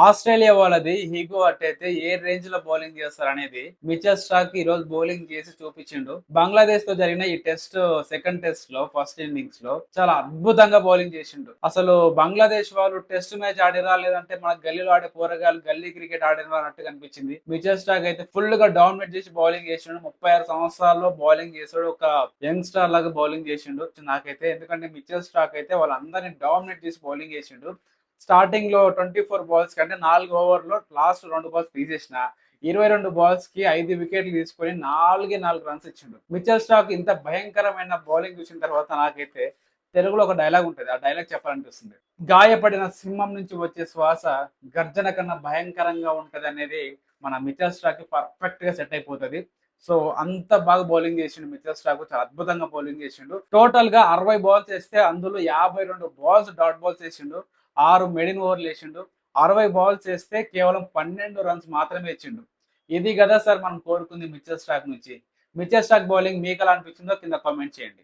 Australia వాళ్ళది ego అట్టయితే ఏ range లో బౌలింగ్ చేస్తారు అనేది మిచెల్ స్టార్క్ ఈ రోజు బౌలింగ్ చేసి చూపించిండు. బంగ్లాదేశ్ తో జరిగిన ఈ టెస్ట్ సెకండ్ టెస్ట్ లో ఫస్ట్ ఇన్నింగ్స్ లో చాలా అద్భుతంగా బౌలింగ్ చేసిండు. అసలు బంగ్లాదేశ్ వాళ్ళు టెస్ట్ మ్యాచ్ ఆడిరా లేదంటే మన గల్లీలో ఆడే పోరగాళ్ళు గల్లీ క్రికెట్ ఆడిరా అన్నట్టు కనిపించింది. మిచెల్ స్టార్క్ అయితే ఫుల్ గా డామినేట్ చేసి బౌలింగ్ చేసిండు. 36 సంవత్సరాల్లో బౌలింగ్ చేసాడు. ఒక యంగ్ స్టార్ లాగా బౌలింగ్ చేసిండు నాకైతే. ఎందుకంటే మిచెల్ స్టార్క్ అయితే వాళ్ళందరినీ డామినేట్ చేసి బౌలింగ్ చేసిండు. స్టార్టింగ్ లో 24 బాల్స్ కంటే 4 ఓవర్లో లాస్ట్ 2 బాల్స్ తీసేసిన 22 బాల్స్ కి 5 వికెట్లు తీసుకొని 4 రన్స్ ఇచ్చిండు. మిచెల్ స్టార్క్ ఇంత భయంకరమైన బౌలింగ్ చూసిన తర్వాత నాకైతే తెలుగులో ఒక డైలాగ్ ఉంటుంది. ఆ డైలాగ్ చెప్పాలనిపిస్తుంది. గాయపడిన సింహం నుంచి వచ్చే శ్వాస గర్జన కన్నా భయంకరంగా ఉంటది అనేది మన మిచెల్ స్టార్క్ కి పర్ఫెక్ట్ గా సెట్ అయిపోతుంది. సో అంత బాగా బౌలింగ్ చేసిండు మిచెల్ స్టార్క్. చాలా అద్భుతంగా బౌలింగ్ చేసిండు. టోటల్ గా 60 బాల్స్ వేస్తే అందులో 52 బాల్స్ డాట్ బాల్స్ వేసిండు. 6 మెడిన్ ఓవర్లు వేసిండు. 60 బాల్స్ వేస్తే కేవలం 12 రన్స్ మాత్రమే ఇచ్చిండు. ఇది కదా సార్ మనం కోరుకుంది మిచెల్ స్టార్క్ నుంచి. మిచెల్ స్టార్క్ బౌలింగ్ మీకు ఎలా అనిపించిందో కింద కామెంట్ చేయండి.